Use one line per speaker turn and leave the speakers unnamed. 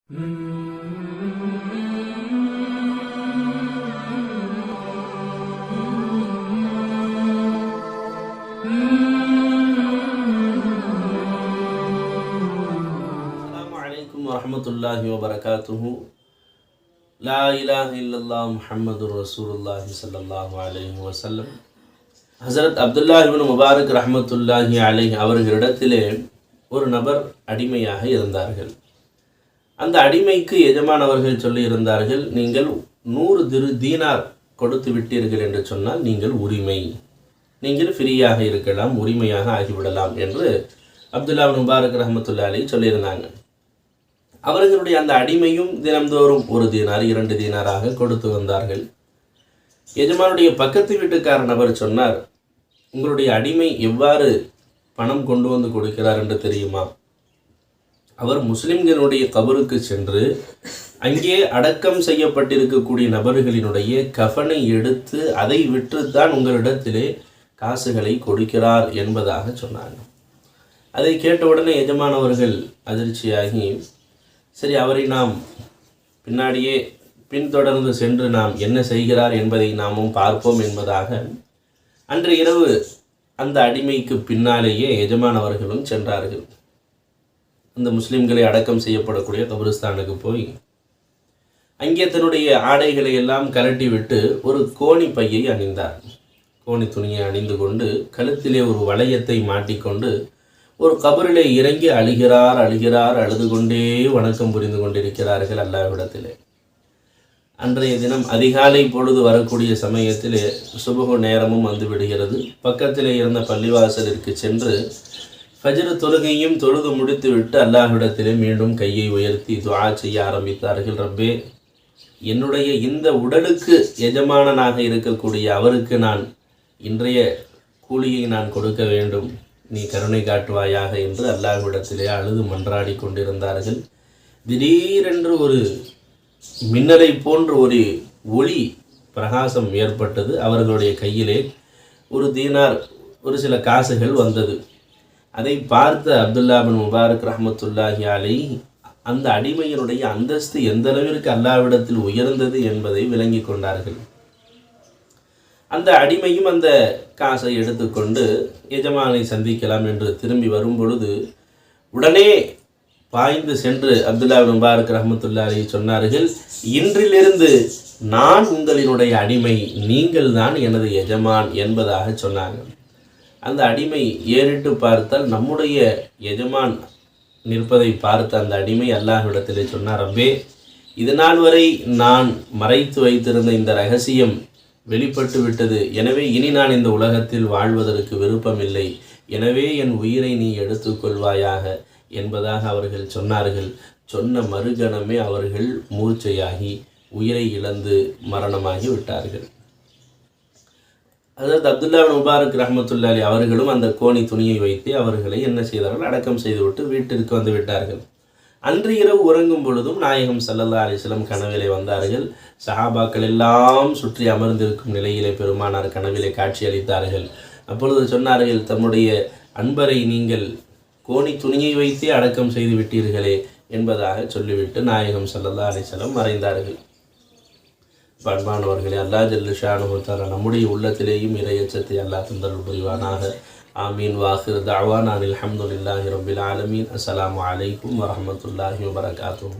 வரஹ்மத்துல்லாஹி வபரகாத்துஹு. லா இலாஹ இல்லல்லாஹ் முஹம்மதுர் ரசூலுல்லாஹி ஸல்லல்லாஹு அலைஹி வஸல்லம். ஹஸரத் அப்துல்லாஹ் இப்னு முபாரக் ரஹ்மத்துல்லாஹி அலைஹி அவர்களிடத்திலே ஒரு நபர் அடிமையாக இருந்தார்கள். அந்த அடிமைக்கு எஜமானவர்கள் சொல்லி இருந்தார்கள், நீங்கள் 100 தீனார் கொடுத்து விட்டீர்கள் என்று சொன்னால் நீங்கள் உரிமை, நீங்கள் ஃப்ரீயாக இருக்கலாம், உரிமையாக ஆகிவிடலாம் என்று அப்துல்லாஹ் இப்னு முபாரக் ரஹ்மத்துல்லாஹி அலைஹி சொல்லியிருந்தாங்க. அவர்களுடைய அந்த அடிமையும் தினம்தோறும் 1 தீனார் 2 தீனாராக கொடுத்து வந்தார்கள். எஜமானுடைய பக்கத்து வீட்டுக்கார நபர் சொன்னார், உங்களுடைய அடிமை எவ்வாறு பணம் கொண்டு வந்து கொடுக்கிறார் என்று தெரியுமா? அவர் முஸ்லிம்களுடைய கபருக்கு சென்று அங்கே அடக்கம் செய்யப்பட்டிருக்கக்கூடிய நபர்களினுடைய கஃனை எடுத்து அதை விற்றுத்தான் உங்களிடத்திலே காசுகளை கொடுக்கிறார் என்பதாக சொன்னாங்க. அதை கேட்டவுடனே எஜமானவர்கள் அதிர்ச்சியாகி, சரி, அவரை நாம் பின்னாடியே பின்தொடர்ந்து சென்று நாம் என்ன செய்கிறார் என்பதை நாமும் பார்ப்போம் என்பதாக அன்று இரவு அந்த அடிமைக்கு பின்னாலேயே எஜமானவர்களும் சென்றார்கள். அந்த முஸ்லிம்களை அடக்கம் செய்யப்படக்கூடிய கபிரிஸ்தானுக்கு போய் அங்கே தன்னுடைய ஆடைகளை எல்லாம் கலட்டி விட்டு ஒரு கோணி பையை அணிந்தார். கோணி துணியை அணிந்து கொண்டு கழுத்திலே ஒரு வளையத்தை மாட்டிக்கொண்டு ஒரு கபரிலே இறங்கி அழுகிறார். அழுது கொண்டே வணக்கம் புரிந்து கொண்டிருக்கிறார்கள் அல்லாஹ்விடத்திலே. அன்றைய தினம் அதிகாலை பொழுது வரக்கூடிய சமயத்திலே சுபஹு நேரமும் வந்து விடுகிறது. பக்கத்திலே இருந்த பள்ளிவாசலிற்கு சென்று ஃபஜ்ர் தொழுகையும் தொழுது முடித்து விட்டு அல்லாஹ்விடத்திலே மீண்டும் கையை உயர்த்தி துஆ செய்ய ஆரம்பித்தார்கள். ரப்பே, என்னுடைய இந்த உடலுக்கு எஜமானனாக இருக்கக்கூடிய அவருக்கு நான் இன்றைய கூலியை நான் கொடுக்க வேண்டும், நீ கருணை காட்டுவாயாக என்று அல்லாஹ்விடத்திலே அழுது மன்றாடி கொண்டிருந்தார்கள். திடீரென்று ஒரு மின்னலை போன்ற ஒரு ஒளி பிரகாசம் ஏற்பட்டது. அவர்களுடைய கையிலே 1 தீனார் ஒரு சில காசுகள் வந்தது. அதை பார்த்த அப்துல்லாஹ் இப்னு முபாரக் ரஹ்மத்துல்லாஹி அலைஹி அந்த அடிமையினுடைய அந்தஸ்து எந்த அளவிற்கு அல்லாஹ்விடத்தில் உயர்ந்தது என்பதை விளங்கி கொண்டார்கள். அந்த அடிமையும் அந்த காசை எடுத்துக்கொண்டு எஜமானை சந்திக்கலாம் என்று திரும்பி வரும் பொழுது உடனே பாய்ந்து சென்று அப்துல்லாஹ் இப்னு முபாரக் ரஹ்மத்துல்லாஹி அலைஹி சொன்னார்கள், இன்றிலிருந்து நான் உங்களினுடைய அடிமை, நீங்கள் தான் எனது எஜமான் என்பதாக சொன்னாங்க. அந்த அடிமை ஏறிட்டு பார்த்தால் நம்முடைய எஜமான் நிற்பதை பார்த்த அந்த அடிமை அல்லாஹ்விடத்திலே சொன்னார், ரப்பே, இதனால் வரை நான் மறைத்து வைத்திருந்த இந்த ரகசியம் வெளிப்பட்டு விட்டது. எனவே இனி நான் இந்த உலகத்தில் வாழ்வதற்கு விருப்பமில்லை. எனவே என் உயிரை நீ எடுத்துக்கொள்வாயாக என்பதாக அவர்கள் சொன்னார்கள். சொன்ன மறுகணமே அவர்கள் மூர்ச்சையாகி உயிரை இழந்து மரணமாகி விட்டார்கள். அதாவது அப்துல்லாஹ் இப்னு முபாரக் ரஹ்மத்துல்லாஹி அவர்களும் அந்த கோணி துணியை வைத்து அவர்களை என்ன செய்தார்கள், அடக்கம் செய்துவிட்டு வீட்டிற்கு வந்து விட்டார்கள். அன்று இரவு உறங்கும் பொழுதும் நாயகம் ஸல்லல்லாஹு அலைஹி வஸல்லம் கனவிலே வந்தார்கள். சஹாபாக்கள் எல்லாம் சுற்றி அமர்ந்திருக்கும் நிலையிலே பெருமானார் கனவிலே காட்சி அளித்தார்கள். அப்பொழுது சொன்னார்கள், தம்முடைய அன்பரை நீங்கள் கோணி துணியை வைத்தே அடக்கம் செய்து விட்டீர்களே என்பதாக சொல்லிவிட்டு நாயகம் ஸல்லல்லாஹு அலைஹி வஸல்லம் மறைந்தார்கள். பண்பானவர்களே, அல்லாஹ் ஜல்ல ஷானுஹு தஆலா நம்முடைய உள்ளத்திலேயும் இறையச்சத்தை அல்லாஹ் தந்தருள் புரிவானாக. ஆமீன். வாஹிர் தஅவானா அல்ஹம்துலில்லாஹி ரப்பில் ஆலமீன். அஸ்ஸலாமு அலைக்கும் வரஹ்மத்துல்லாஹி வபரகாத்துஹு.